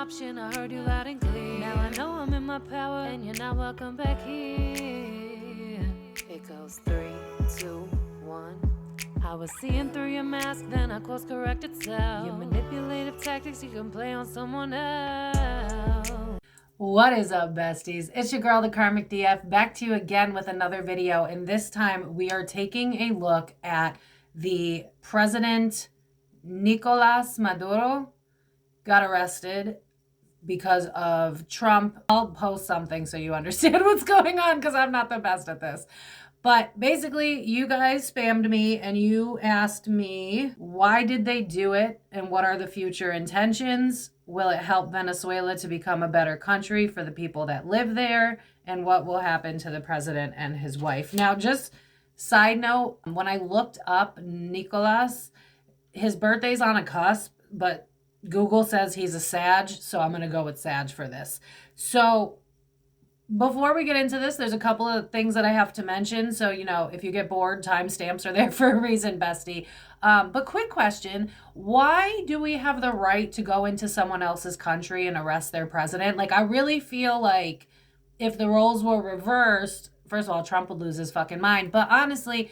option. I heard you loud and clear. Now I know I'm in my power, and you're not welcome back here. It goes 3, 2, 1. I was seeing through your mask, then I course corrected self. Your manipulative tactics you can play on someone else. What is up, besties? It's your girl, the Karmic DF, back to you again with another video. And this time we are taking a look at the President Nicolas Maduro got arrested because of Trump. I'll post something so you understand what's going on because I'm not the best at this. But basically, you guys spammed me and you asked me, why did they do it and what are the future intentions? Will it help Venezuela to become a better country for the people that live there? And what will happen to the president and his wife? Now, just side note, when I looked up Nicolas, his birthday's on a cusp, but Google says he's a Sag, so I'm going to go with Sag for this. So before we get into this, there's a couple of things that I have to mention. So, you know, if you get bored, timestamps are there for a reason, bestie. But quick question, why do we have the right to go into someone else's country and arrest their president? Like, I really feel like if the roles were reversed, first of all, Trump would lose his fucking mind. But honestly,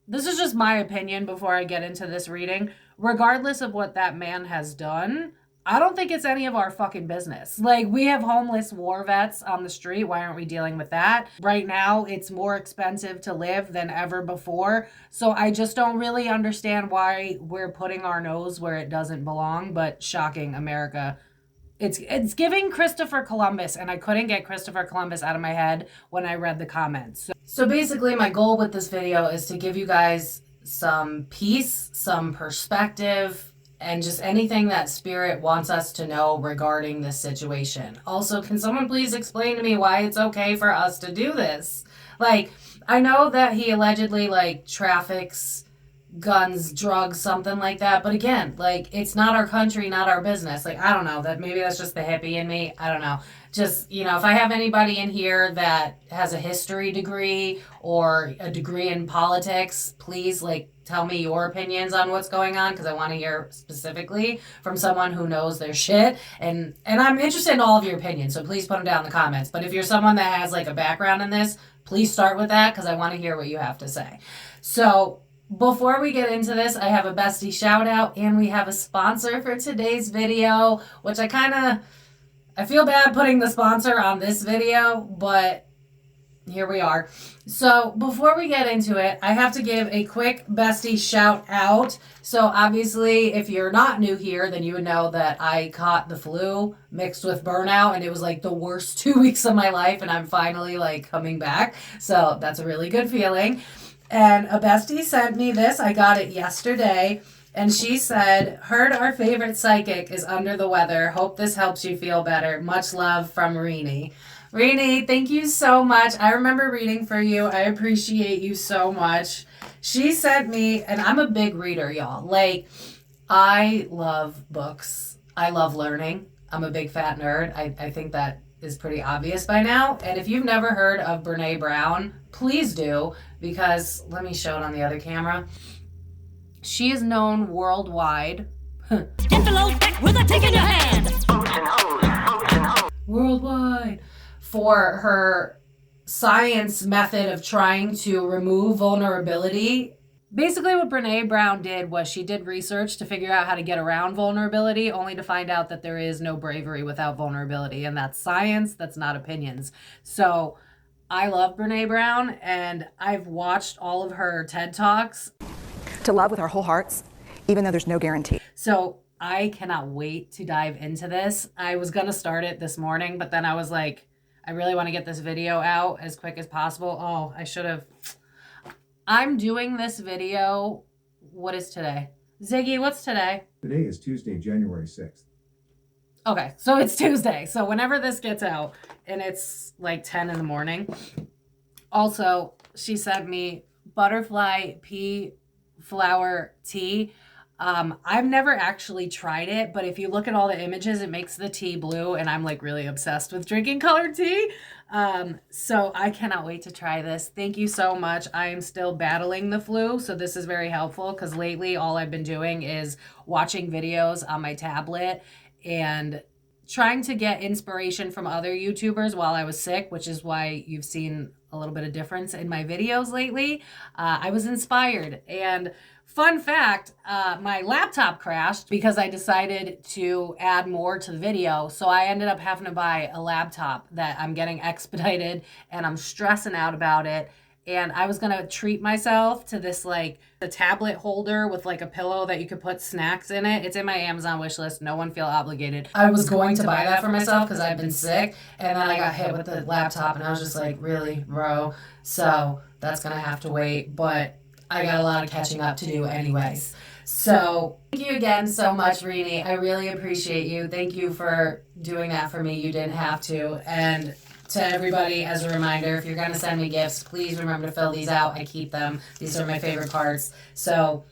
this is just my opinion before I get into this reading. Regardless of what that man has done, I don't think it's any of our fucking business. Like, we have homeless war vets on the street. Why aren't we dealing with that? Right now, it's more expensive to live than ever before. So I just don't really understand why we're putting our nose where it doesn't belong. But shocking, America. It's giving Christopher Columbus, and I couldn't get Christopher Columbus out of my head when I read the comments. So basically, my goal with this video is to give you guys some peace, some perspective, and just anything that Spirit wants us to know regarding this situation. Also, can someone please explain to me why it's okay for us to do this? Like, I know that he allegedly, like, traffics guns, drugs, something like that. But again, like, it's not our country, not our business. Like, I don't know, that maybe that's just the hippie in me. I don't know. Just, you know, if I have anybody in here that has a history degree or a degree in politics, please, like, tell me your opinions on what's going on, because I want to hear specifically from someone who knows their shit. And I'm interested in all of your opinions, so please put them down in the comments. But if you're someone that has, like, a background in this, please start with that, because I want to hear what you have to say. So before we get into this, I have a bestie shout out, and we have a sponsor for today's video, which I feel bad putting the sponsor on this video, but here we are. So before we get into it, I have to give a quick bestie shout out. So obviously, if you're not new here, then you would know that I caught the flu mixed with burnout, and it was like the worst 2 weeks of my life, and I'm finally like coming back. So that's a really good feeling. And a bestie sent me this. I got it yesterday. And she said, heard our favorite psychic is under the weather. Hope this helps you feel better. Much love from Rini. Rini, thank you so much. I remember reading for you. I appreciate you so much. She sent me, and I'm a big reader, y'all. Like, I love books. I love learning. I'm a big fat nerd. I think that is pretty obvious by now. And if you've never heard of Brene Brown, please do, because let me show it on the other camera. She is known worldwide. Worldwide. For her science method of trying to remove vulnerability. Basically what Brene Brown did was she did research to figure out how to get around vulnerability, only to find out that there is no bravery without vulnerability. And that's science, that's not opinions. So I love Brene Brown, and I've watched all of her TED Talks. To love with our whole hearts, even though there's no guarantee. So I cannot wait to dive into this. I was going to start it this morning, but then I was like, I really want to get this video out as quick as possible. Oh, I should have. I'm doing this video. What is today? Ziggy, what's today? Today is Tuesday, January 6th. Okay, so it's Tuesday. So whenever this gets out, and it's like 10 in the morning. Also, she sent me butterfly pea flower tea. I've never actually tried it, but if you look at all the images, it makes the tea blue, and I'm like really obsessed with drinking colored tea. So I cannot wait to try this. Thank you so much. I am still battling the flu, so this is very helpful because lately all I've been doing is watching videos on my tablet and trying to get inspiration from other YouTubers while I was sick, which is why you've seen a little bit of difference in my videos lately. I was inspired. And fun fact, my laptop crashed because I decided to add more to the video. So I ended up having to buy a laptop that I'm getting expedited, and I'm stressing out about it. And I was going to treat myself to this, like, a tablet holder with like a pillow that you could put snacks in it. It's in my Amazon wish list. No one feel obligated. I was going to buy that for myself because I've been sick. And then I got hit with the laptop and I was just like, really, bro? So that's going to have to wait. But I got a lot of catching up to do anyways. So thank you again so much, Rini. I really appreciate you. Thank you for doing that for me. You didn't have to. And to everybody, as a reminder, if you're going to send me gifts, please remember to fill these out. I keep them. These are my favorite parts. So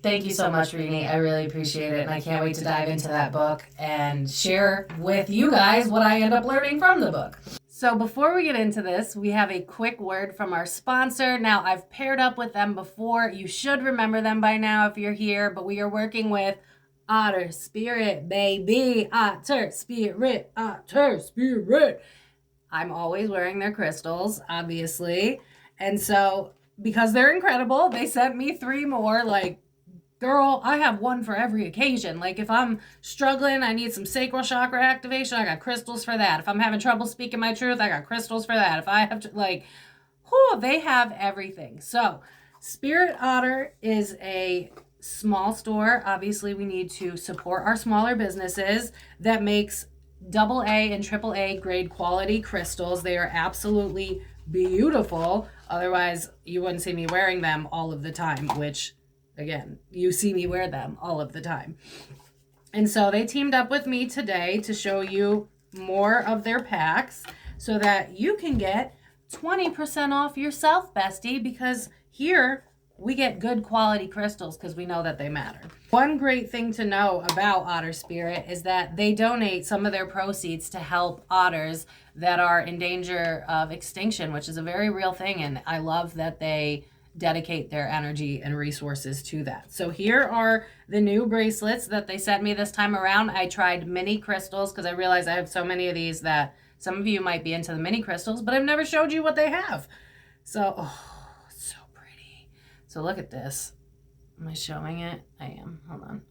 thank you so much, Rini. I really appreciate it. And I can't wait to dive into that book and share with you guys what I end up learning from the book. So before we get into this, we have a quick word from our sponsor. Now, I've paired up with them before. You should remember them by now if you're here, but we are working with Otter Spirit, baby. Otter Spirit, Otter Spirit. I'm always wearing their crystals, obviously. And so, because they're incredible, they sent me 3 more. Like, girl, I have one for every occasion. Like, if I'm struggling, I need some sacral chakra activation, I got crystals for that. If I'm having trouble speaking my truth, I got crystals for that. If I have to, like, whew, they have everything. So, Spirit Otter is a small store. Obviously, we need to support our smaller businesses that makes AA and AAA grade quality crystals. They are absolutely beautiful. Otherwise, you wouldn't see me wearing them all of the time, which, again, you see me wear them all of the time. And so they teamed up with me today to show you more of their packs so that you can get 20% off yourself, bestie, because here we get good quality crystals because we know that they matter. One great thing to know about Otter Spirit is that they donate some of their proceeds to help otters that are in danger of extinction, which is a very real thing. And I love that they dedicate their energy and resources to that. So here are the new bracelets that they sent me this time around. I tried mini crystals because I realized I have so many of these that some of you might be into the mini crystals, but I've never showed you what they have. So, oh, so pretty. So look at this. Am I showing it? I am. Hold on.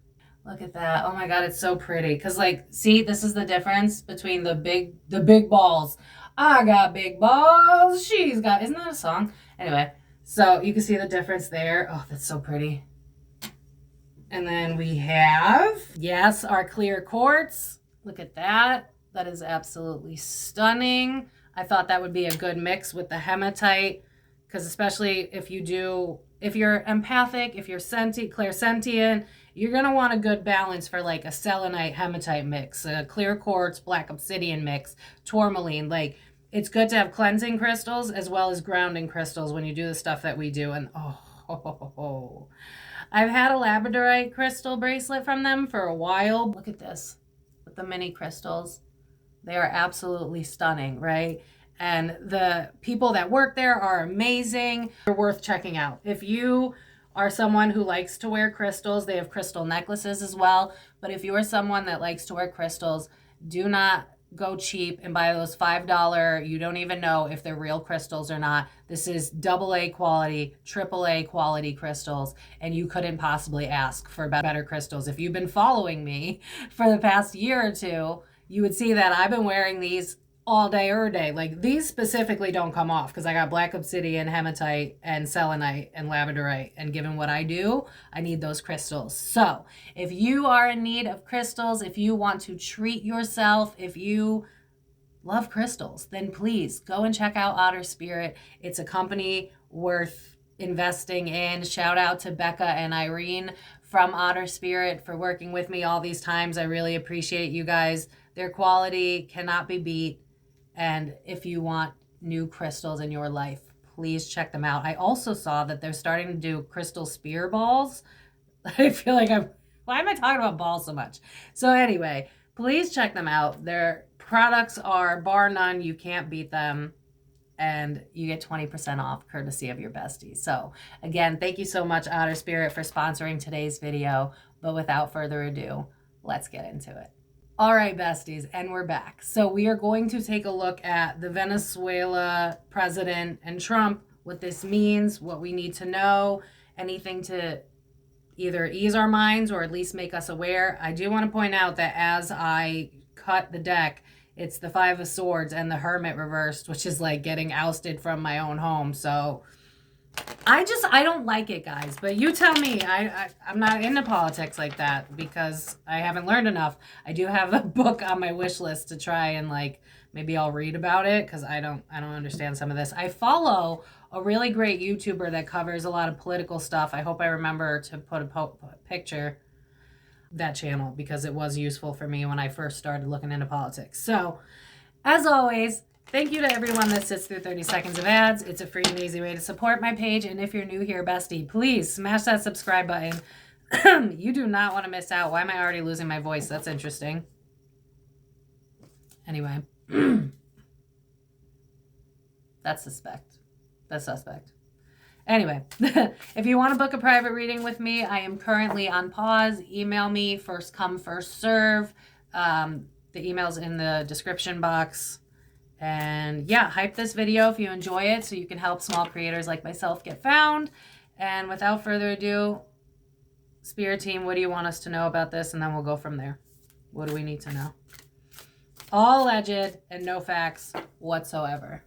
Look at that. Oh my God, it's so pretty. Cause like, see, this is the difference between the big balls. I got big balls. She's got, isn't that a song? Anyway, so you can see the difference there. Oh, that's so pretty. And then we have, yes, our clear quartz. Look at that. That is absolutely stunning. I thought that would be a good mix with the hematite, because especially if you're empathic, if you're clairsentient, you're going to want a good balance for like a selenite hematite mix, a clear quartz, black obsidian mix, tourmaline. Like, it's good to have cleansing crystals as well as grounding crystals when you do the stuff that we do. And oh, I've had a labradorite crystal bracelet from them for a while. Look at this with the mini crystals. They are absolutely stunning, right? And the people that work there are amazing. They're worth checking out. If you are someone who likes to wear crystals, they have crystal necklaces as well. But if you're someone that likes to wear crystals, do not go cheap and buy those $5. You don't even know if they're real crystals or not. This is AA quality, AAA quality crystals, and you couldn't possibly ask for better crystals. If you've been following me for the past year or two, you would see that I've been wearing these all day every day. Like, these specifically don't come off because I got black obsidian, hematite, and selenite, and labradorite. And given what I do, I need those crystals. So if you are in need of crystals, if you want to treat yourself, if you love crystals, then please go and check out Otter Spirit. It's a company worth investing in. Shout out to Becca and Irene from Otter Spirit for working with me all these times. I really appreciate you guys. Their quality cannot be beat. And if you want new crystals in your life, please check them out. I also saw that they're starting to do crystal spear balls. I feel like why am I talking about balls so much? So anyway, please check them out. Their products are bar none. You can't beat them. And you get 20% off courtesy of your besties. So again, thank you so much, Otter Spirit, for sponsoring today's video. But without further ado, let's get into it. All right, besties, and we're back. So we are going to take a look at the Venezuela president and Trump, what this means, what we need to know, anything to either ease our minds or at least make us aware. I do want to point out that as I cut the deck, it's the Five of Swords and the Hermit reversed, which is like getting ousted from my own home. So I don't like it, guys, but you tell me. I'm not into politics like that because I haven't learned enough. I do have a book on my wish list to try and like maybe I'll read about it because I don't understand some of this. I follow a really great YouTuber that covers a lot of political stuff. I hope I remember to put a picture that channel because it was useful for me when I first started looking into politics. So, as always, thank you to everyone that sits through 30 seconds of ads. It's a free and easy way to support my page. And if you're new here, bestie, please smash that subscribe button. You do not want to miss out. Why am I already losing my voice? That's interesting. Anyway. That's suspect. Anyway, if you want to book a private reading with me, I am currently on pause. Email me, first come, first serve. The email's in the description box. And yeah, hype this video if you enjoy it so you can help small creators like myself get found. And without further ado, Spirit team, what do you want us to know about this? And then we'll go from there. What do we need to know? All alleged and no facts whatsoever.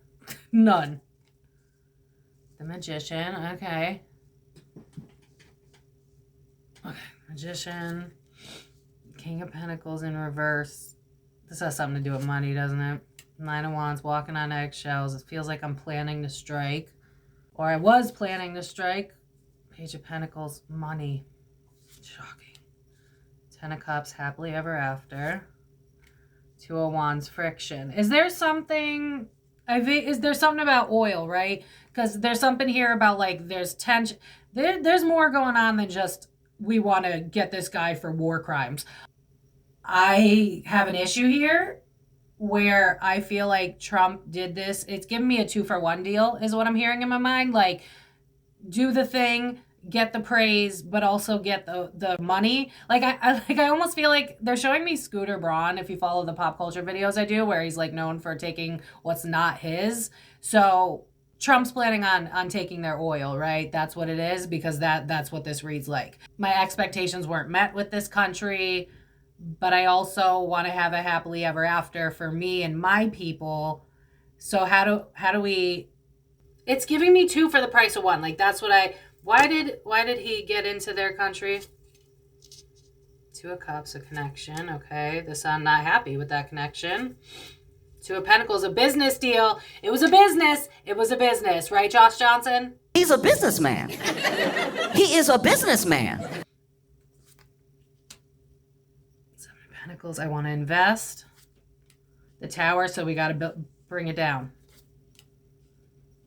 None. The Magician, okay. Magician. King of Pentacles in reverse. This has something to do with money, doesn't it? Nine of Wands, walking on eggshells. It feels like I'm planning to strike. Or I was planning to strike. Page of Pentacles, money. Shocking. Ten of Cups, happily ever after. Two of Wands, friction. Is there something... is there something about oil, right? Because there's something here about like there's tension. There's more going on than just we want to get this guy for war crimes. I have an issue here where I feel like Trump did this. It's giving me a 2-for-1 deal is what I'm hearing in my mind. Like, do the thing, get the praise, but also get the money. Like I almost feel like they're showing me Scooter Braun, if you follow the pop culture videos I do, where he's like known for taking what's not his. So Trump's planning on taking their oil, right? That's what it is, because that's what this reads like. My expectations weren't met with this country. But I also want to have a happily ever after for me and my people. So how do we... It's giving me 2 for the price of 1. Like that's what why did he get into their country? 2 of Cups, a connection. Okay, the Sun not happy with that connection. 2 of Pentacles, a business deal. It was a business. It was a business, right, Josh Johnson? He's a businessman. He is a businessman. Pentacles, I want to invest. The Tower, so we got to bring it down.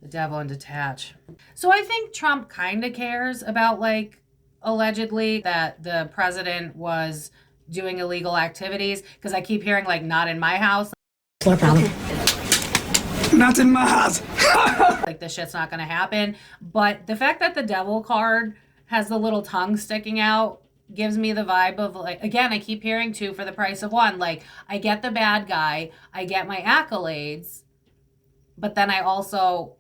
The Devil and detach. So I think Trump kind of cares about, like, allegedly that the president was doing illegal activities, because I keep hearing, like, not in my house. What problem? Not in my house. Like, this shit's not going to happen. But the fact that the Devil card has the little tongue sticking out gives me the vibe of, like, again, I keep hearing 2 for the price of 1. Like, I get the bad guy, I get my accolades, but then I also,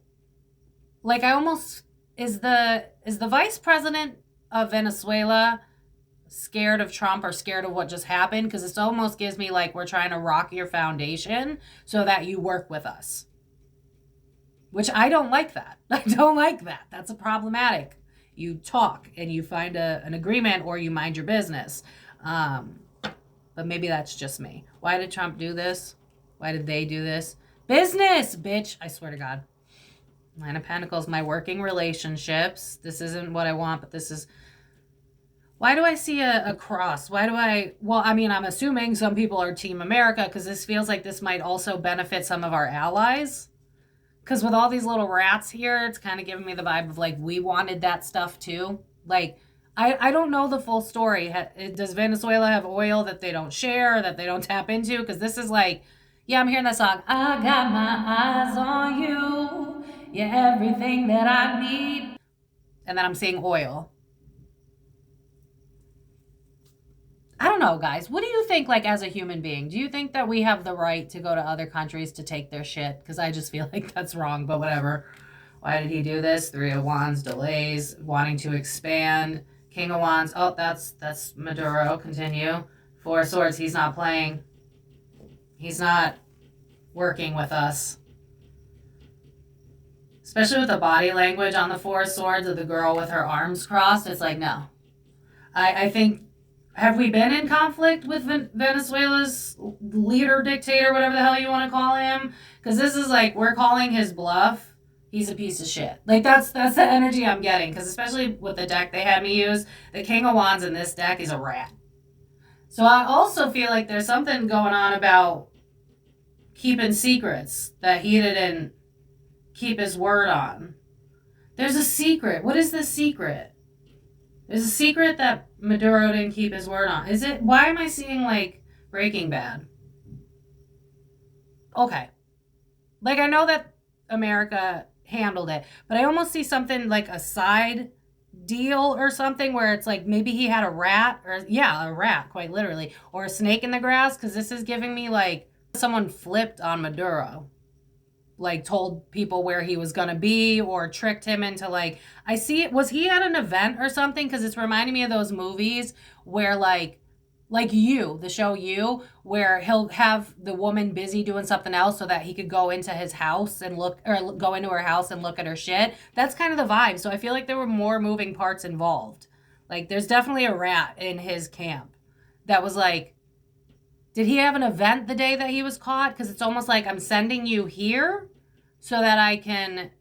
like, I almost, is the vice president of Venezuela scared of Trump or scared of what just happened? Because it almost gives me like we're trying to rock your foundation so that you work with us. Which I don't like that. I don't like that. That's problematic. You talk and you find an agreement, or you mind your business. But maybe that's just me. Why did Trump do this? Why did they do this? Business, bitch. I swear to God. Nine of Pentacles, my working relationships. This isn't what I want, but this is... Why do I see a cross? Why do I... Well, I mean, I'm assuming some people are Team America, because this feels like this might also benefit some of our allies. Because with all these little rats here, it's kind of giving me the vibe of, like, we wanted that stuff too. Like, I don't know the full story. Does Venezuela have oil that they don't share, that they don't tap into? Because this is like, yeah, I'm hearing that song. I got my eyes on you. You're everything that I need. And then I'm seeing oil. I don't know, guys. What do you think, like, as a human being? Do you think that we have the right to go to other countries to take their shit? Because I just feel like that's wrong, but whatever. Why did he do this? 3 of Wands, delays, wanting to expand. King of Wands. Oh, that's Maduro. Continue. 4 of Swords. He's not playing. He's not working with us. Especially with the body language on the 4 of Swords of the girl with her arms crossed. It's like, no. I think, have we been in conflict with Venezuela's leader, dictator, whatever the hell you want to call him? Because this is like, we're calling his bluff. He's a piece of shit. Like, that's the energy I'm getting. Because especially with the deck they had me use, the King of Wands in this deck is a rat. So I also feel like there's something going on about keeping secrets that he didn't keep his word on. There's a secret. What is the secret? There's a secret that Maduro didn't keep his word on. Is it? Why am I seeing, like, Breaking Bad? Okay. Like, I know that America handled it, but I almost see something like a side deal or something where it's like maybe he had a rat, or a rat, quite literally, or a snake in the grass, because this is giving me like someone flipped on Maduro, like told people where he was gonna be or tricked him into, like, I see it. Was he at an event or something? Because it's reminding me of those movies where like You, the show You, where he'll have the woman busy doing something else so that he could go into his house and look, or go into her house and look at her shit. That's kind of the vibe. So I feel like there were more moving parts involved. Like, there's definitely a rat in his camp that was like, did he have an event the day that he was caught? Because it's almost like, I'm sending you here so that I can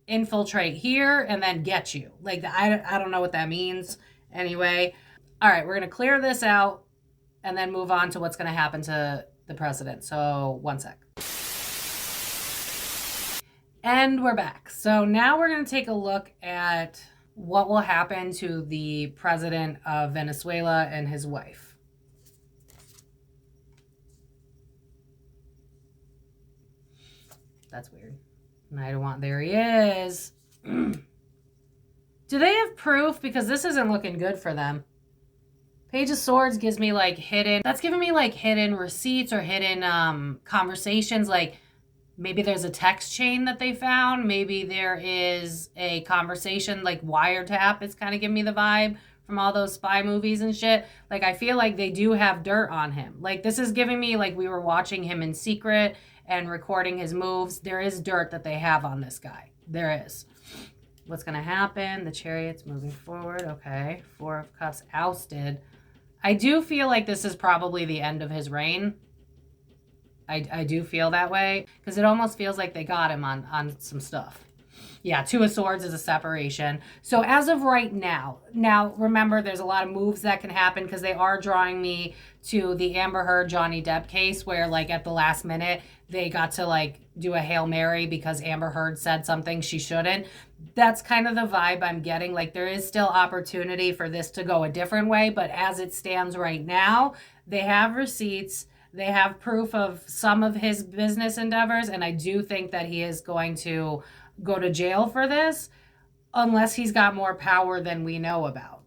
infiltrate here and then get you. Like, I don't know what that means. Anyway, all right, we're going to clear this out and then move on to what's going to happen to the president. So, one sec. And we're back. So now we're going to take a look at what will happen to the president of Venezuela and his wife. That's weird. Knight of Wands. There he is. Do they have proof? Because this isn't looking good for them. Page of Swords gives me like hidden. That's giving me like hidden receipts or hidden conversations. Like maybe there's a text chain that they found. Maybe there is a conversation like wiretap. It's kind of giving me the vibe from all those spy movies and shit. Like I feel like they do have dirt on him. Like this is giving me like we were watching him in secret and recording his moves. There is dirt that they have on this guy. There is. What's going to happen? The Chariot's moving forward. Okay. 4 of Cups ousted. I do feel like this is probably the end of his reign. I do feel that way. Because it almost feels like they got him on some stuff. Yeah, 2 of Swords is a separation. So as of right now, remember there's a lot of moves that can happen because they are drawing me to the Amber Heard Johnny Depp case where like at the last minute they got to like do a Hail Mary because Amber Heard said something she shouldn't. That's kind of the vibe I'm getting. Like there is still opportunity for this to go a different way, but as it stands right now, they have receipts. They have proof of some of his business endeavors, and I do think that he is going to go to jail for this unless he's got more power than we know about.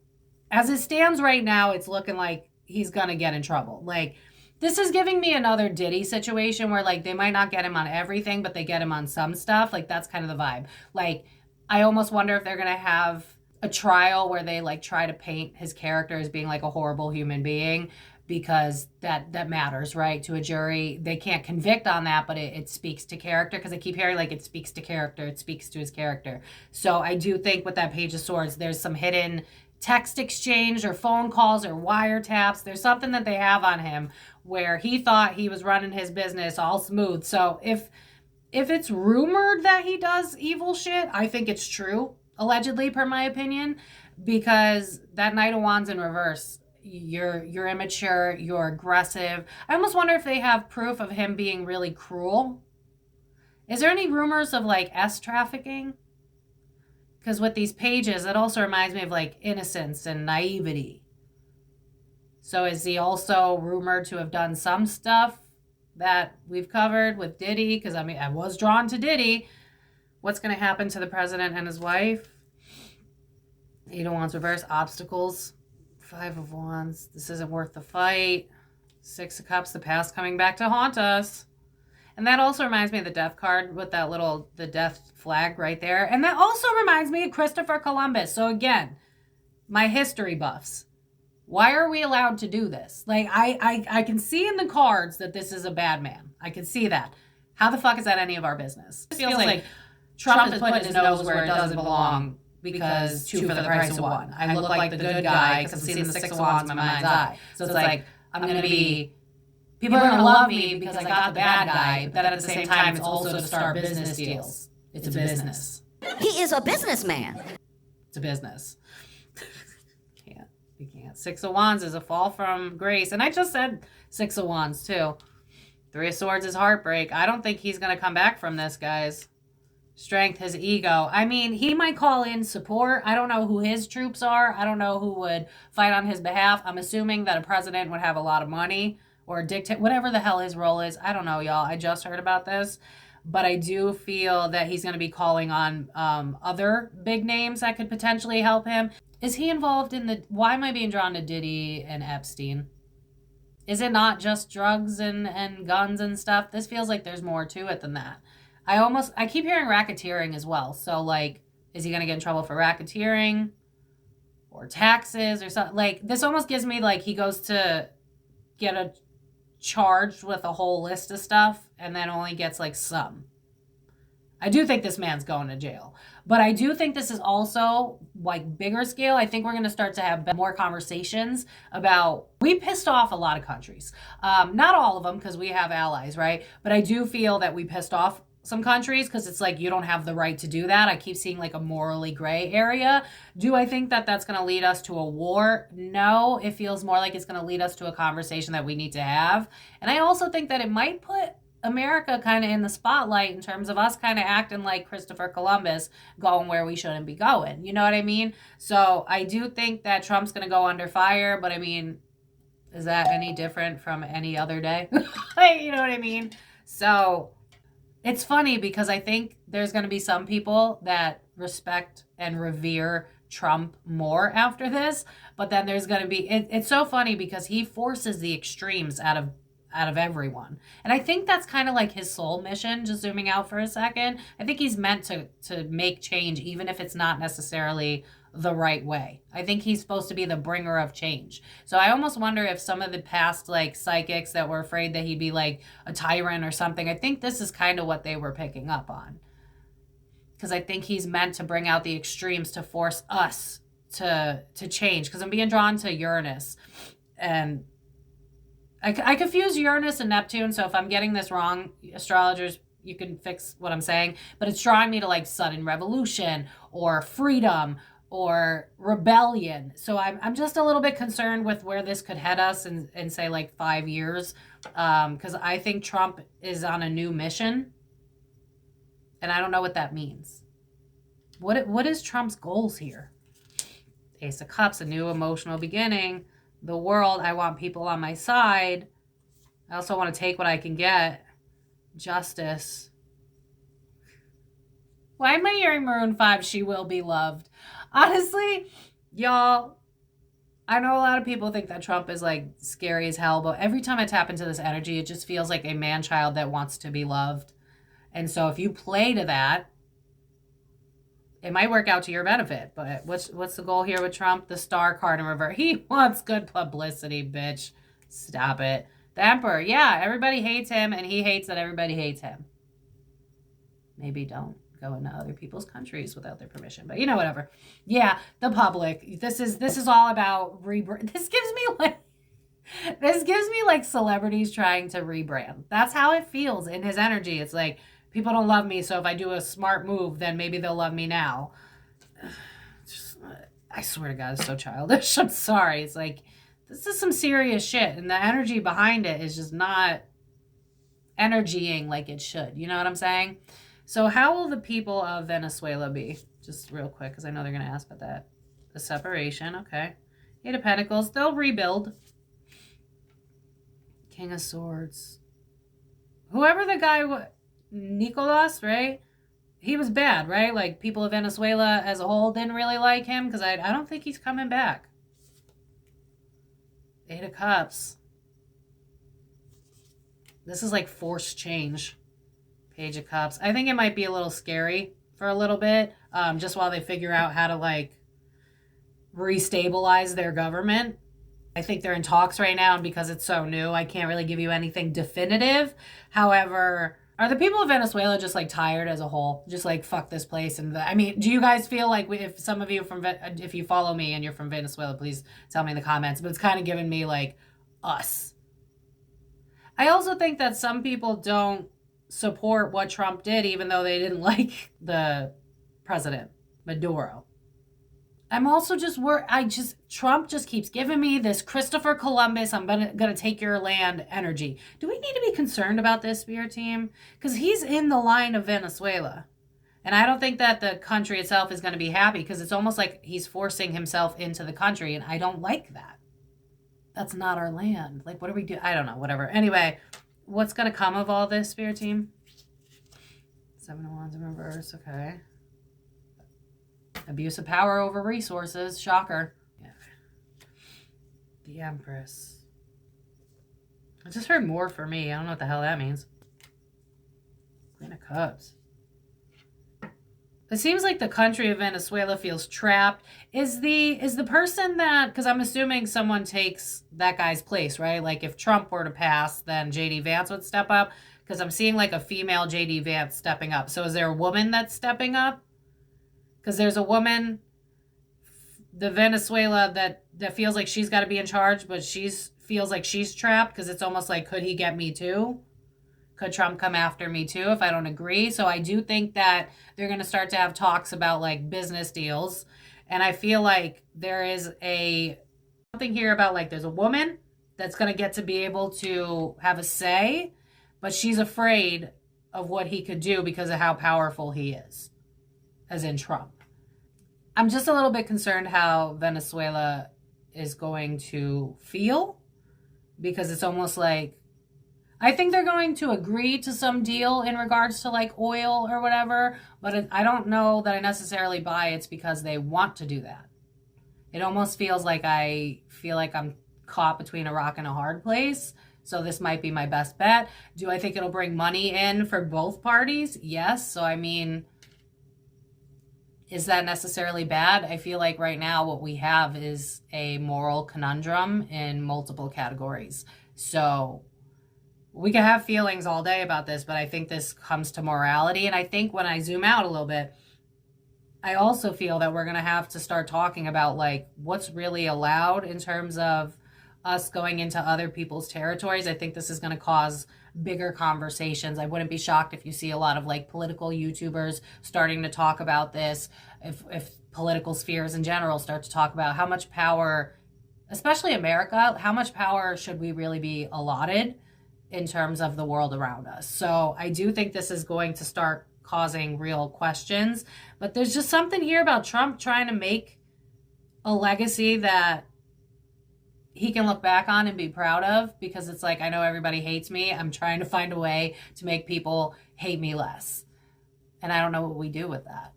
As it stands right now, it's looking like he's going to get in trouble. Like this is giving me another Diddy situation where like they might not get him on everything, but they get him on some stuff. Like that's kind of the vibe. Like I almost wonder if they're going to have a trial where they like try to paint his character as being like a horrible human being, because that matters, right? To a jury. They can't convict on that, but it speaks to character, because I keep hearing like it speaks to character, it speaks to his character. So I do think with that Page of Swords, there's some hidden text exchange or phone calls or wiretaps. There's something that they have on him where he thought he was running his business all smooth. So if it's rumored that he does evil shit, I think it's true, allegedly, per my opinion, because that Knight of Wands in reverse, you're immature, you're aggressive. I almost wonder if they have proof of him being really cruel. Is there any rumors of like trafficking? Because with these pages, it also reminds me of like innocence and naivety. So is he also rumored to have done some stuff that we've covered with Diddy? Because I mean, I was drawn to Diddy. What's going to happen to the president and his wife? Eight of Wands reverse, obstacles Five of Wands. This isn't worth the fight. Six of Cups. The past coming back to haunt us. And that also reminds me of the Death card with that the Death flag right there. And that also reminds me of Christopher Columbus. So again, my history buffs. Why are we allowed to do this? Like, I can see in the cards that this is a bad man. I can see that. How the fuck is that any of our business? It feels like Trump is putting his nose where it doesn't belong because 2 for the price of 1. I look like the good guy because I'm seeing the 6 of Wands in my mind's eye. So it's like, I'm going to be... People are going to love me because I got the bad guy, but at the same time, it's also to start business deals. It's a business. He is a businessman. It's a business. You can't. 6 of Wands is a fall from grace. And I just said 6 of Wands, too. 3 of Swords is heartbreak. I don't think he's going to come back from this, guys. Strength, his ego. I mean, he might call in support. I don't know who his troops are. I don't know who would fight on his behalf. I'm assuming that a president would have a lot of money. Or dictate, whatever the hell his role is. I don't know, y'all. I just heard about this. But I do feel that he's going to be calling on other big names that could potentially help him. Is he involved in the... Why am I being drawn to Diddy and Epstein? Is it not just drugs and guns and stuff? This feels like there's more to it than that. I keep hearing racketeering as well. So, like, is he going to get in trouble for racketeering? Or taxes or something? Like, this almost gives me, like, he goes to get charged with a whole list of stuff and then only gets like some. I do think this man's going to jail, but I do think this is also like bigger scale. I think we're going to start to have more conversations about, we pissed off a lot of countries. Not all of them because we have allies, right? But I do feel that we pissed off some countries because it's like you don't have the right to do that. I keep seeing like a morally gray area. Do I think that that's going to lead us to a war? No, it feels more like it's going to lead us to a conversation that we need to have. And I also think that it might put America kind of in the spotlight in terms of us kind of acting like Christopher Columbus, going where we shouldn't be going. You know what I mean? So I do think that Trump's going to go under fire, but I mean, is that any different from any other day? You know what I mean? So it's funny because I think there's going to be some people that respect and revere Trump more after this, but then there's going to be, it's so funny because he forces the extremes out of everyone. And I think that's kind of like his soul mission, just zooming out for a second. I think he's meant to make change, even if it's not necessarily the right way. I think he's supposed to be the bringer of change. So I almost wonder if some of the past like psychics that were afraid that he'd be like a tyrant or something, I think this is kind of what they were picking up on. Because I think he's meant to bring out the extremes to force us to change. Because I'm being drawn to Uranus. And I confuse Uranus and Neptune. So if I'm getting this wrong, astrologers, you can fix what I'm saying. But it's drawing me to like sudden revolution or freedom or rebellion. So I'm just a little bit concerned with where this could head us in say like 5 years. Because I think Trump is on a new mission. And I don't know what that means. What is Trump's goals here? Ace of Cups, a new emotional beginning. The world, I want people on my side. I also want to take what I can get. Justice. Why am I hearing Maroon 5, She Will Be Loved? Honestly, y'all, I know a lot of people think that Trump is like scary as hell, but every time I tap into this energy, it just feels like a man-child that wants to be loved. And so if you play to that, it might work out to your benefit. But what's the goal here with Trump? The Star card in reverse. He wants good publicity, bitch. Stop it. The Emperor. Yeah, everybody hates him, and he hates that everybody hates him. Maybe don't go into other people's countries without their permission. But, you know, whatever. Yeah, the public. This is all about rebrand. This gives me like celebrities trying to rebrand. That's how it feels in his energy. It's like, people don't love me, so if I do a smart move, then maybe they'll love me now. I swear to God, it's so childish. I'm sorry. It's like, this is some serious shit, and the energy behind it is just not energying like it should. You know what I'm saying? So how will the people of Venezuela be? Just real quick, because I know they're going to ask about that. The separation, okay. 8 of Pentacles, they'll rebuild. King of Swords. Whoever the guy Nicolas, right? He was bad, right? Like, people of Venezuela as a whole didn't really like him because I don't think he's coming back. Eight of Cups. This is like forced change. Page of Cups. I think it might be a little scary for a little bit, just while they figure out how to like restabilize their government. I think they're in talks right now, and because it's so new, I can't really give you anything definitive. However, are the people of Venezuela just like tired as a whole? Just like, fuck this place. And I mean, do you guys feel like, if some of you if you follow me and you're from Venezuela, please tell me in the comments, but it's kind of giving me like us. I also think that some people don't support what Trump did, even though they didn't like the president, Maduro. I'm also just Trump just keeps giving me this Christopher Columbus, I'm gonna take your land energy. Do we need to be concerned about this, Spirit team? Because he's in the line of Venezuela. And I don't think that the country itself is going to be happy, because it's almost like he's forcing himself into the country, and I don't like that. That's not our land. Like, what do we do? I don't know, whatever. Anyway, what's going to come of all this, Spirit team? 7 of Wands in reverse, okay. Abuse of power over resources. Shocker. Yeah. The Empress. I just heard more for me. I don't know what the hell that means. Queen of Cups. It seems like the country of Venezuela feels trapped. Is the person that, because I'm assuming someone takes that guy's place, right? Like if Trump were to pass, then JD Vance would step up, because I'm seeing like a female JD Vance stepping up. So is there a woman that's stepping up? Because there's a woman, the Venezuela, that feels like she's got to be in charge, but feels like she's trapped, because it's almost like, could he get me too? Could Trump come after me too if I don't agree? So I do think that they're going to start to have talks about like business deals. And I feel like there is something here about like there's a woman that's going to get to be able to have a say, but she's afraid of what he could do because of how powerful he is, as in Trump. I'm just a little bit concerned how Venezuela is going to feel, because it's almost like, I think they're going to agree to some deal in regards to like oil or whatever, but I don't know that I necessarily buy it's because they want to do that. It almost feels like I feel like I'm caught between a rock and a hard place. So this might be my best bet. Do I think it'll bring money in for both parties? Yes. So I mean, is that necessarily bad? I feel like right now what we have is a moral conundrum in multiple categories. So we can have feelings all day about this, but I think this comes to morality. And I think when I zoom out a little bit, I also feel that we're going to have to start talking about like what's really allowed in terms of us going into other people's territories. I think this is going to cause bigger conversations. I wouldn't be shocked if you see a lot of like political YouTubers starting to talk about this, if political spheres in general start to talk about how much power, especially America, how much power should we really be allotted in terms of the world around us. So I do think this is going to start causing real questions, but there's just something here about Trump trying to make a legacy that he can look back on and be proud of, because it's like, I know everybody hates me. I'm trying to find a way to make people hate me less. And I don't know what we do with that.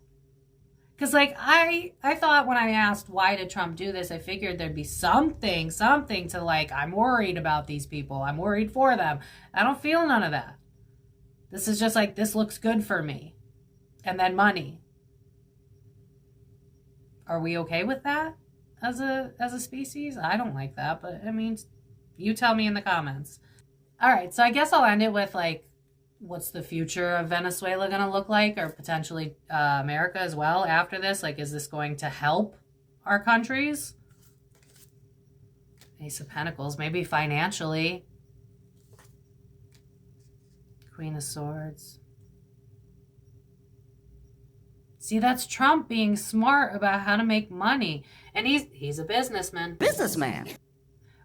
Because like, I thought when I asked, why did Trump do this? I figured there'd be something to like, I'm worried about these people. I'm worried for them. I don't feel none of that. This is just like, this looks good for me. And then money. Are we okay with that as a species? I don't like that, but I mean, you tell me in the comments. All right, so I guess I'll end it with like, what's the future of Venezuela going to look like, or potentially America as well after this? Like, is this going to help our countries? Ace of Pentacles, maybe financially. Queen of Swords. See, that's Trump being smart about how to make money. And he's a businessman. Businessman.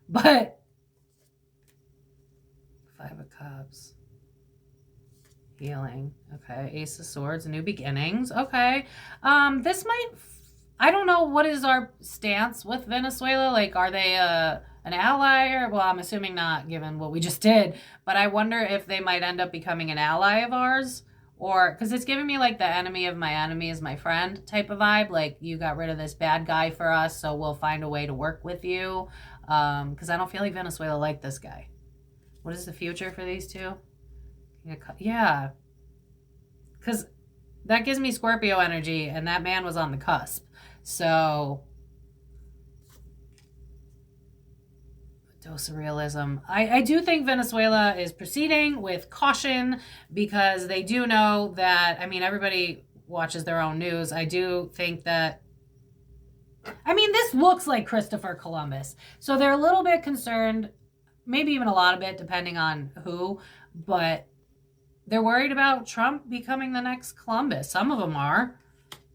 But 5 of Cups. Healing. Okay. Ace of Swords, new beginnings. Okay. This might, I don't know, what is our stance with Venezuela? Like, are they an ally? Or, well, I'm assuming not, given what we just did. But I wonder if they might end up becoming an ally of ours. Or, because it's giving me like the enemy of my enemy is my friend type of vibe. Like, you got rid of this bad guy for us, so we'll find a way to work with you. Because I don't feel like Venezuela liked this guy. What is the future for these two? Yeah. Because that gives me Scorpio energy, and that man was on the cusp. So, a dose of realism. I do think Venezuela is proceeding with caution because they do know that, I mean, everybody watches their own news. I do think that, I mean, this looks like Christopher Columbus. So they're a little bit concerned, maybe even a lot of it, depending on who, but they're worried about Trump becoming the next Columbus. Some of them are.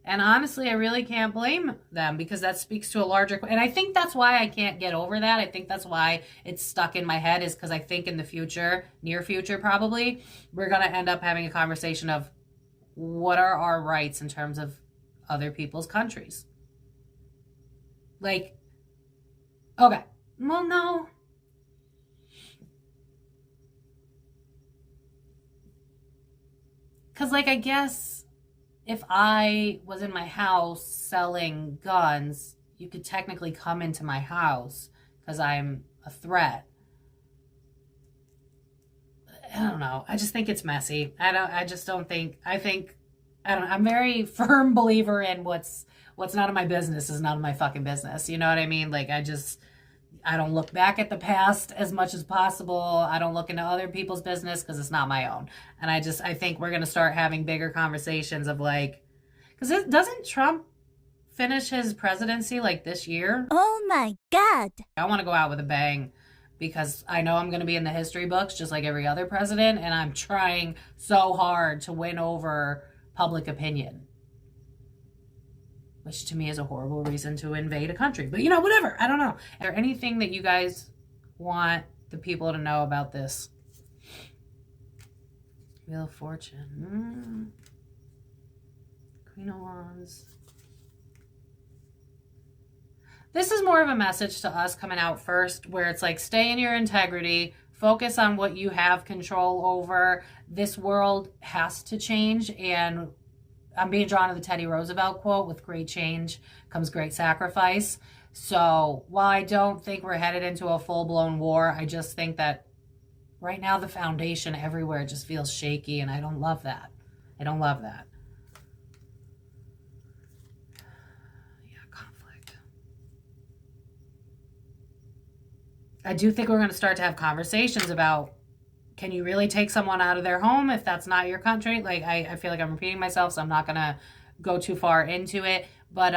And honestly, I really can't blame them because that speaks to a larger... And I think that's why I can't get over that. I think that's why it's stuck in my head, is because I think in the future, near future probably, we're going to end up having a conversation of what are our rights in terms of other people's countries. Like, okay. Well, no. Because, like, I guess... if I was in my house selling guns, you could technically come into my house because I'm a threat. I don't know. I just think it's messy. I'm very firm believer in what's none of my business is none of my fucking business. You know what I mean? Like, I don't look back at the past as much as possible. I don't look into other people's business because it's not my own. And I think we're going to start having bigger conversations of like, because doesn't Trump finish his presidency like this year? Oh my God. I want to go out with a bang because I know I'm going to be in the history books just like every other president. And I'm trying so hard to win over public opinion, which to me is a horrible reason to invade a country. But, you know, whatever. I don't know. Is there anything that you guys want the people to know about this? Wheel of Fortune. Queen of Wands. This is more of a message to us coming out first, where it's like, stay in your integrity. Focus on what you have control over. This world has to change, and I'm being drawn to the Teddy Roosevelt quote, with great change comes great sacrifice. So while I don't think we're headed into a full-blown war, I just think that right now the foundation everywhere just feels shaky, and I don't love that. I don't love that. Yeah, conflict. I do think we're going to start to have conversations about, can you really take someone out of their home if that's not your country? Like, I feel like I'm repeating myself, so I'm not going to go too far into it. But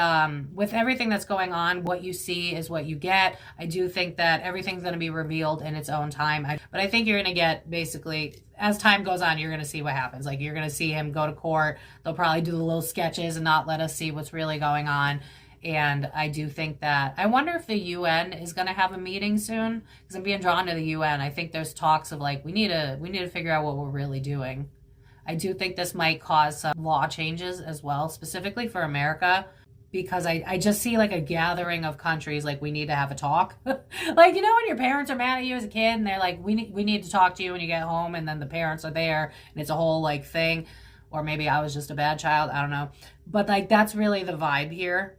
with everything that's going on, what you see is what you get. I do think that everything's going to be revealed in its own time. But I think you're going to get, basically, as time goes on, you're going to see what happens. Like, you're going to see him go to court. They'll probably do the little sketches and not let us see what's really going on. And I do think that, I wonder if the UN is going to have a meeting soon, because I'm being drawn to the UN. I think there's talks of like, we need to figure out what we're really doing. I do think this might cause some law changes as well, specifically for America, because I just see like a gathering of countries like, we need to have a talk. Like, you know, when your parents are mad at you as a kid and they're like, we need to talk to you when you get home, and then the parents are there and it's a whole like thing. Or maybe I was just a bad child, I don't know. But like, that's really the vibe here.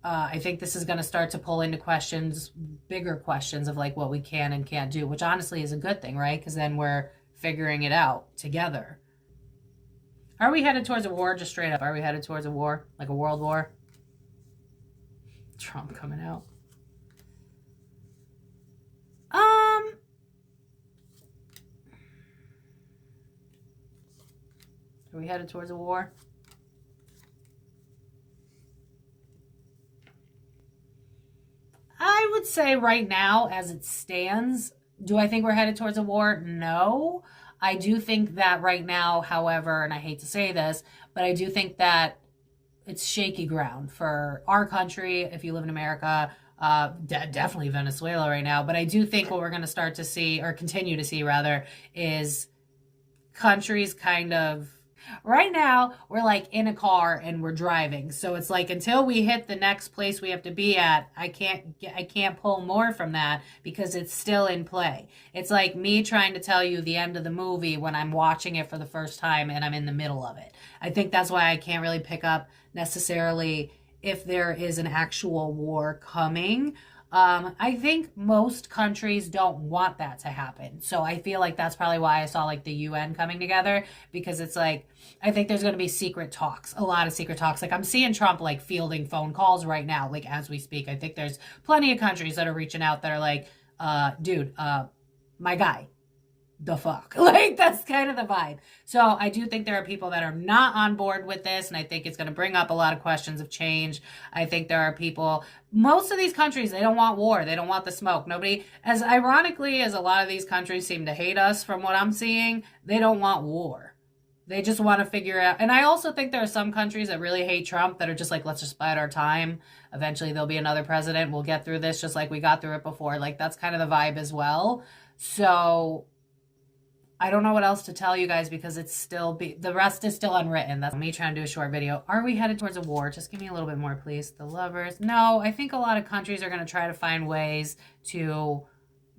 I think this is going to start to pull into questions, bigger questions of like what we can and can't do, which honestly is a good thing, right? Because then we're figuring it out together. Are we headed towards a war? Just straight up, are we headed towards a war? Like a world war? Trump coming out. Are we headed towards a war? I would say right now, as it stands, do I think we're headed towards a war? No. I do think that right now, however, and I hate to say this, but I do think that it's shaky ground for our country. If you live in America, definitely Venezuela right now. But I do think what we're going to start to see, or continue to see rather, is countries kind of, right now we're like in a car and we're driving. So it's like, until we hit the next place we have to be at, I can't pull more from that because it's still in play. It's like me trying to tell you the end of the movie when I'm watching it for the first time and I'm in the middle of it. I think that's why I can't really pick up necessarily if there is an actual war coming. I think most countries don't want that to happen. So I feel like that's probably why I saw like the UN coming together, because it's like, I think there's going to be secret talks, a lot of secret talks. Like I'm seeing Trump like fielding phone calls right now, like as we speak. I think there's plenty of countries that are reaching out that are like, dude, my guy, the fuck. Like that's kind of the vibe. So I do think there are people that are not on board with this, and I think it's going to bring up a lot of questions of change. I think there are people, most of these countries, they don't want war, they don't want the smoke. Nobody, as ironically as a lot of these countries seem to hate us from what I'm seeing, they don't want war. They just want to figure out, and I also think there are some countries that really hate Trump that are just like, let's just bide our time. Eventually there'll be another president, we'll get through this just like we got through it before. Like that's kind of the vibe as well. So I don't know what else to tell you guys, because it's still the rest is still unwritten. That's me trying to do a short video. Are we headed towards a war? Just give me a little bit more, please. The Lovers. No, I think a lot of countries are going to try to find ways to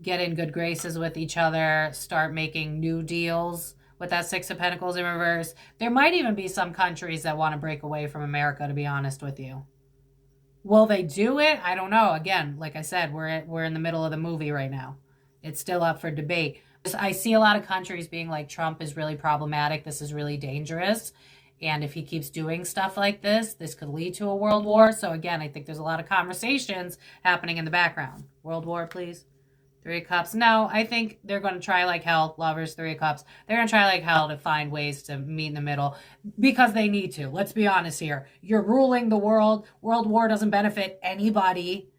get in good graces with each other, start making new deals with that Six of Pentacles in reverse. There might even be some countries that want to break away from America, to be honest with you. Will they do it? I don't know. Again, like I said, we're in the middle of the movie right now. It's still up for debate. I see a lot of countries being like, Trump is really problematic. This is really dangerous. And if he keeps doing stuff like this could lead to a world war. So again, I think there's a lot of conversations happening in the background. World war, please. Three of Cups. No, I think they're going to try like hell. Lovers, Three of Cups. They're going to try like hell to find ways to meet in the middle because they need to. Let's be honest here. You're ruling the world. World war doesn't benefit anybody.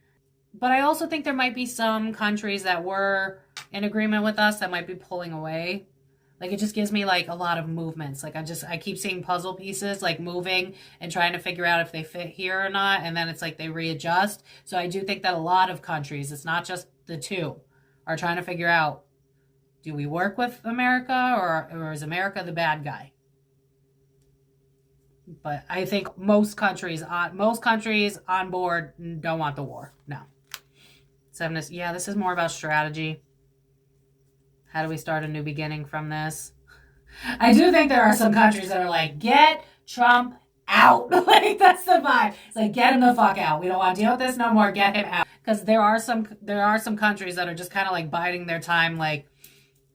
But I also think there might be some countries that were in agreement with us that might be pulling away. Like it just gives me like a lot of movements. Like I keep seeing puzzle pieces like moving and trying to figure out if they fit here or not. And then it's like they readjust. So I do think that a lot of countries, it's not just the two, are trying to figure out, do we work with America or is America the bad guy? But I think most countries on board don't want the war. No. Yeah, this is more about strategy. How do we start a new beginning from this? I do think there are some countries that are like, get Trump out. Like, that's the vibe. It's like, get him the fuck out. We don't want to deal with this no more. Get him out. Because there are some countries that are just kind of like biding their time. Like,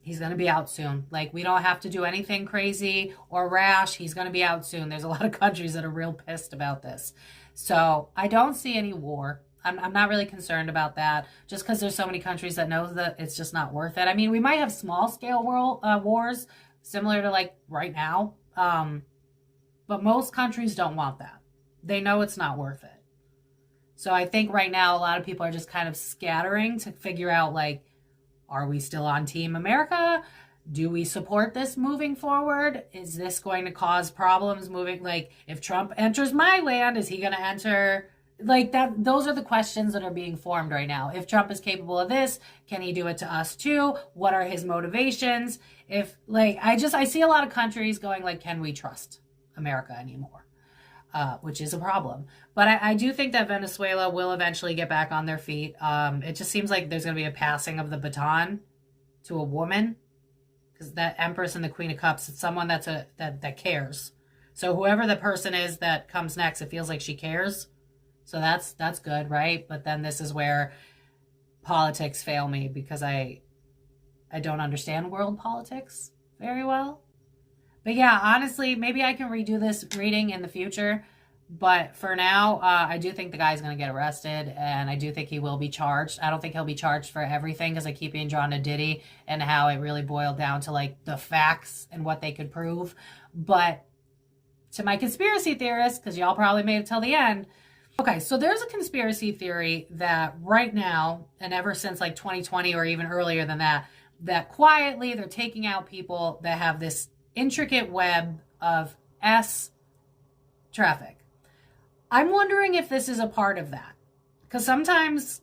he's going to be out soon. Like, we don't have to do anything crazy or rash. He's going to be out soon. There's a lot of countries that are real pissed about this. So I don't see any war. I'm not really concerned about that, just because there's so many countries that know that it's just not worth it. I mean, we might have small scale world wars similar to like right now, but most countries don't want that. They know it's not worth it. So I think right now a lot of people are just kind of scattering to figure out like, are we still on Team America? Do we support this moving forward? Is this going to cause problems moving? Like, if Trump enters my land, is he going to enter? Like that, those are the questions that are being formed right now. If Trump is capable of this, can he do it to us too? What are his motivations? If like, I see a lot of countries going like, can we trust America anymore? Which is a problem. But I do think that Venezuela will eventually get back on their feet. It just seems like there's going to be a passing of the baton to a woman, because that Empress and the Queen of Cups, it's someone that cares. So whoever the person is that comes next, it feels like she cares. So that's good, right? But then this is where politics fail me, because I don't understand world politics very well. But yeah, honestly, maybe I can redo this reading in the future. But for now, I do think the guy's going to get arrested, and I do think he will be charged. I don't think he'll be charged for everything, because I keep being drawn to Diddy and how it really boiled down to like the facts and what they could prove. But to my conspiracy theorists, because y'all probably made it till the end. Okay, so there's a conspiracy theory that right now, and ever since like 2020 or even earlier than that, that quietly they're taking out people that have this intricate web of S traffic. I'm wondering if this is a part of that, because sometimes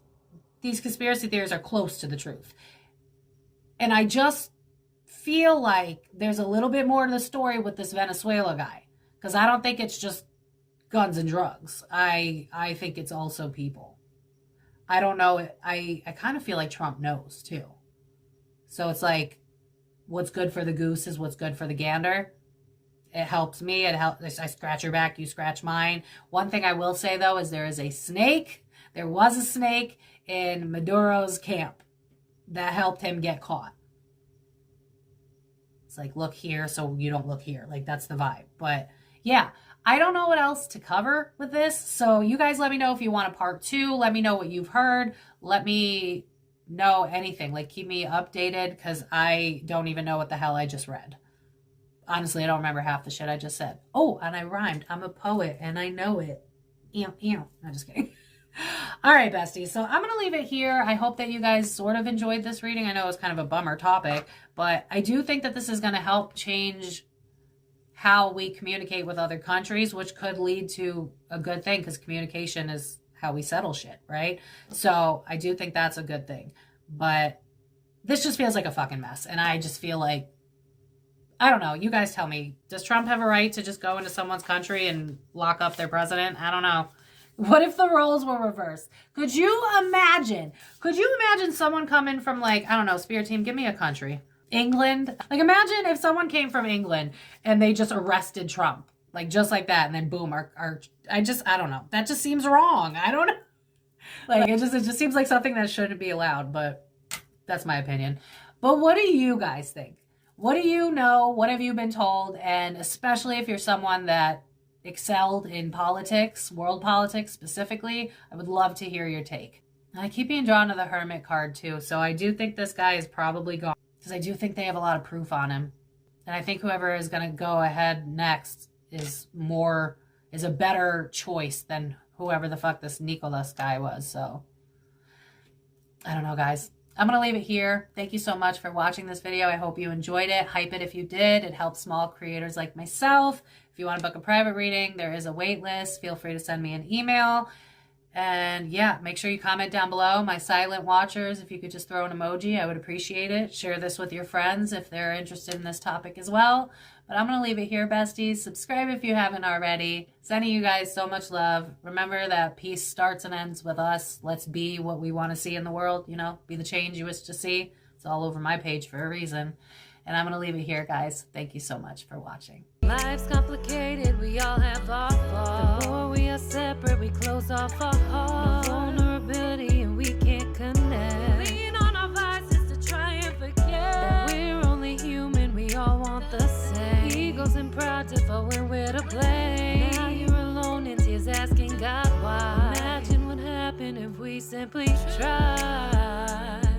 these conspiracy theories are close to the truth. And I just feel like there's a little bit more to the story with this Venezuela guy, because I don't think it's just guns and drugs. I think it's also people. I don't know. I kind of feel like Trump knows too. So it's like, what's good for the goose is what's good for the gander. It helps me. It helps. I scratch your back, you scratch mine. One thing I will say though is there is a snake There was a snake in Maduro's camp that helped him get caught. It's like, look here so you don't look here. Like, that's the vibe. But yeah, I don't know what else to cover with this. So you guys let me know if you want a part 2. Let me know what you've heard. Let me know anything. Like, keep me updated because I don't even know what the hell I just read. Honestly, I don't remember half the shit I just said. Oh, and I rhymed. I'm a poet and I know it. Ew, ew. I'm just kidding. All right, besties. So I'm going to leave it here. I hope that you guys sort of enjoyed this reading. I know it was kind of a bummer topic, but I do think that this is going to help change how we communicate with other countries, which could lead to a good thing because communication is how we settle shit, right? So I do think that's a good thing. But this just feels like a fucking mess. And I just feel like, I don't know. You guys tell me. Does Trump have a right to just go into someone's country and lock up their president? I don't know. What if the roles were reversed? Could you imagine? Could you imagine someone coming from, like, I don't know, Spirit Team, give me a country. England? Like, imagine if someone came from England and they just arrested Trump. Like, just like that. And then boom, I don't know. That just seems wrong. I don't know. Like, it just seems like something that shouldn't be allowed. But that's my opinion. But what do you guys think? What do you know? What have you been told? And especially if you're someone that excelled in politics, world politics specifically, I would love to hear your take. And I keep being drawn to the Hermit card too. So I do think this guy is probably gone because I do think they have a lot of proof on him. And I think whoever is going to go ahead next is a better choice than whoever the fuck this Nicholas guy was. So I don't know, guys. I'm going to leave it here. Thank you so much for watching this video. I hope you enjoyed it. Hype it if you did. It helps small creators like myself. If you want to book a private reading, there is a wait list. Feel free to send me an email. And yeah, make sure you comment down below. My silent watchers, if you could just throw an emoji, I would appreciate it. Share this with your friends if they're interested in this topic as well. But I'm going to leave it here, besties. Subscribe if you haven't already. Sending you guys so much love. Remember that peace starts and ends with us. Let's be what we want to see in the world, you know, be the change you wish to see. It's all over my page for a reason. And I'm going to leave it here, guys. Thank you so much for watching. Life's complicated, we all have our faults. The more we are separate, we close off our hearts. No vulnerability and we can't connect. Lean on our vices to try and forget that we're only human, we all want the same. Egos and pride differ when we're to blame. Now you're alone in tears asking God why. Imagine what happened if we simply tried.